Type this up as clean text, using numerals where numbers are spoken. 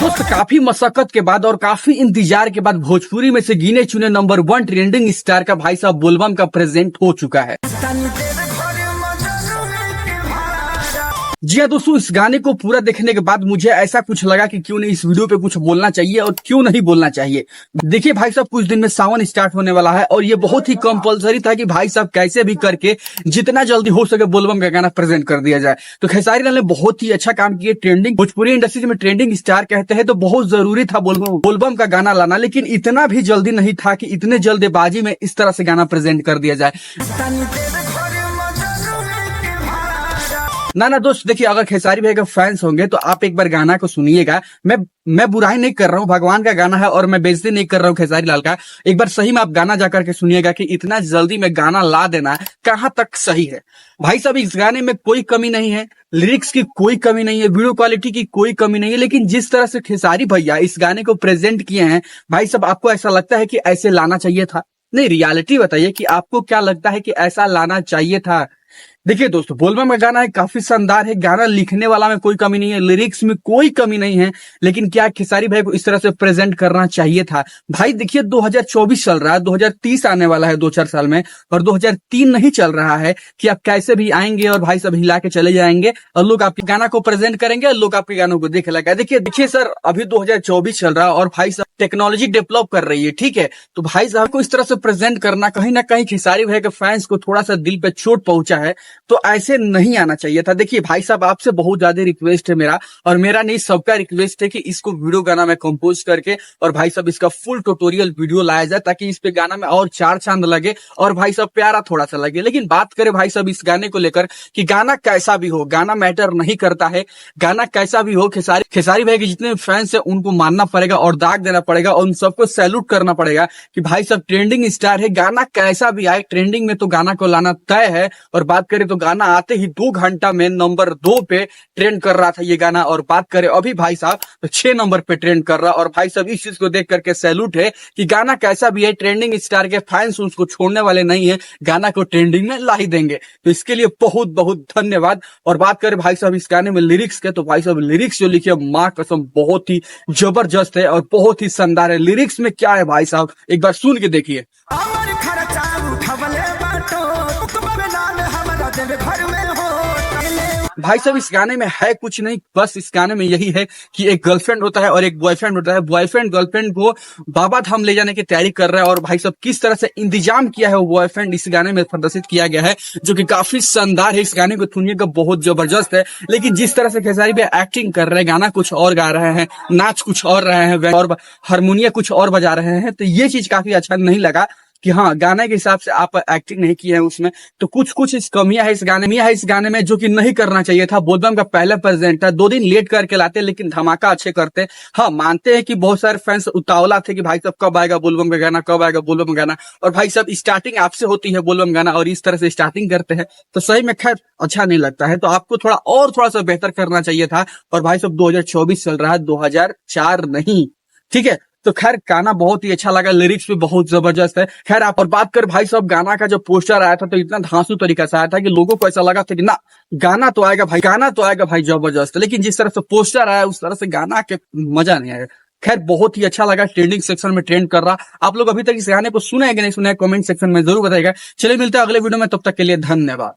दोस्त काफी मशक्कत के बाद और काफी इंतजार के बाद भोजपुरी में से गिने चुने नंबर 1 ट्रेंडिंग स्टार का भाई साहब बोलबम का प्रेजेंट हो चुका है। जी हाँ दोस्तों, इस गाने को पूरा देखने के बाद मुझे ऐसा कुछ लगा कि क्यों नहीं इस वीडियो पे कुछ बोलना चाहिए और क्यों नहीं बोलना चाहिए। देखिए भाई साहब, कुछ दिन में सावन स्टार्ट होने वाला है और ये बहुत ही कंपलसरी था कि भाई साहब कैसे भी करके जितना जल्दी हो सके बोलबम का गाना प्रेजेंट कर दिया जाए। तो खेसारी लाल ने बहुत ही अच्छा काम किया। ट्रेंडिंग भोजपुरी इंडस्ट्री में ट्रेंडिंग स्टार कहते हैं तो बहुत जरूरी था बोलबम का गाना लाना, लेकिन इतना भी जल्दी नहीं था कि इतने जल्दबाजी में इस तरह से गाना प्रेजेंट कर दिया जाए। ना दोस्त, देखिए अगर खेसारी भाई के फैंस होंगे तो आप एक बार गाना को सुनिएगा। मैं बुराई नहीं कर रहा हूँ, भगवान का गाना है और मैं बेइज्जती नहीं कर रहा हूँ खेसारी लाल का। एक बार सही में आप गाना जाकर के सुनिएगा कि इतना जल्दी में गाना ला देना कहाँ तक सही है। भाई साहब, इस गाने में कोई कमी नहीं है, लिरिक्स की कोई कमी नहीं है, वीडियो क्वालिटी की कोई कमी नहीं है, लेकिन जिस तरह से खेसारी भैया इस गाने को प्रेजेंट किए हैं भाई साहब, आपको ऐसा लगता है कि ऐसे लाना चाहिए था? नहीं, रियलिटी बताइए कि आपको क्या लगता है कि ऐसा लाना चाहिए था? देखिए दोस्तों, बोलबम का गाना है, काफी शानदार है। गाना लिखने वाला में कोई कमी नहीं है, लिरिक्स में कोई कमी नहीं है, लेकिन क्या खेसारी भाई को इस तरह से प्रेजेंट करना चाहिए था? भाई देखिए, 2024 चल रहा है, 2030 आने वाला है 2-4 साल में, और 2003 नहीं चल रहा है कि आप कैसे भी आएंगे और भाई सब हिला के चले जाएंगे और लोग आपके गाना को प्रेजेंट करेंगे और लोग आपके गानों को देखे लगा। देखिए सर, अभी 2024 चल रहा है और भाई साहब टेक्नोलॉजी डेवलप कर रही है, ठीक है? तो भाई साहब को इस तरह से प्रेजेंट करना कहीं ना कहीं खेसारी भाई के फैंस को थोड़ा सा दिल पे चोट पहुंचा है, तो ऐसे नहीं आना चाहिए था। देखिए भाई साहब, आपसे बहुत ज्यादा रिक्वेस्ट है मेरा, और मेरा नहीं सबका रिक्वेस्ट है कि इसको वीडियो गाना में कंपोज करके और भाई साहब इसका फुल ट्यूटोरियल वीडियो लाया जाए, ताकि इस पे गाना में और चार चांद लगे और भाई साहब प्यारा थोड़ा सा लगे। लेकिन बात करें भाई साहब इस गाने को लेकर कि गाना कैसा भी हो, गाना मैटर नहीं करता है। गाना कैसा भी हो, खेसारी भाई के जितने फैंस है उनको मानना पड़ेगा और दाग देना पड़ेगा और उन सबको सैल्यूट करना पड़ेगा कि भाई साहब ट्रेंडिंग स्टार है, गाना कैसा भी आए ट्रेंडिंग में तो गाना को लाना तय है। और बात करें तो गाना आते ही 2 घंटा में नंबर 2 पे ट्रेंड कर रहा था ये गाना, और बात करें अभी भाई साहब तो 6 नंबर पे ट्रेंड कर रहा। और भाई साहब इस चीज को देख करके सैल्यूट है कि गाना कैसा भी है, ट्रेंडिंग स्टार के फैंस उसको छोड़ने वाले नहीं है, गाना को ट्रेंडिंग में ला ही देंगे। तो इसके लिए बहुत बहुत धन्यवाद। और बात करें भाई साहब इस गाने में लिरिक्स के, तो भाई साहब लिरिक्स जो लिखे माँ कसम बहुत ही जबरदस्त है और बहुत ही शानदार है। लिरिक्स में क्या है भाई साहब, एक बार सुन के देखिए। भाई साहब इस गाने में है कुछ नहीं, बस इस गाने में यही है कि एक गर्लफ्रेंड होता है और एक बॉयफ्रेंड होता है। बॉयफ्रेंड गर्लफ्रेंड को बाबा धाम ले जाने की तैयारी कर रहा है, और भाई साहब किस तरह से इंतजाम किया है वो बॉयफ्रेंड इस गाने में प्रदर्शित किया गया है, जो कि काफी शानदार है। इस गाने को सुनिएगा, बहुत जबरदस्त है। लेकिन जिस तरह से खेसारी भाई एक्टिंग कर रहे हैं, गाना कुछ और गा रहे हैं, नाच कुछ और रहे हैं और हारमोनिया कुछ और बजा रहे हैं, तो ये चीज काफी अच्छा नहीं लगा कि हाँ गाने के हिसाब से आप एक्टिंग नहीं किए हैं उसमें। तो कुछ इस कमियां है इस गाने में जो कि नहीं करना चाहिए था। बोलबम का पहला प्रेजेंट था, 2 दिन लेट करके लाते लेकिन धमाका अच्छे करते। हाँ मानते हैं कि बहुत सारे फैंस उतावला थे कि भाई साहब कब आएगा बोलबम का गाना, कब आएगा बोलबम गाना। और भाई साहब स्टार्टिंग आपसे होती है बोलबम गाना और इस तरह से स्टार्टिंग करते हैं तो सही में खैर अच्छा नहीं लगता है। तो आपको थोड़ा सा बेहतर करना चाहिए था। और भाई साहब 2024 चल रहा है, 2004 नहीं, ठीक है? तो खैर गाना बहुत ही अच्छा लगा, लिरिक्स भी बहुत जबरदस्त है। खैर आप और बात कर भाई साहब, गाना का जो पोस्टर आया था तो इतना धांसू तरीका से आया था कि लोगों को ऐसा लगा था कि ना गाना तो आएगा भाई जबरदस्त। लेकिन जिस तरह से पोस्टर आया उस तरह से गाना के मजा नहीं आया। खैर बहुत ही अच्छा लगा, ट्रेंडिंग सेक्शन में ट्रेंड कर रहा। आप लोग अभी तक इस गाने को सुने कि नहीं सुने, कमेंट सेक्शन में जरूर बताइएगा। चलिए मिलते हैं अगले वीडियो में, तब तक के लिए धन्यवाद।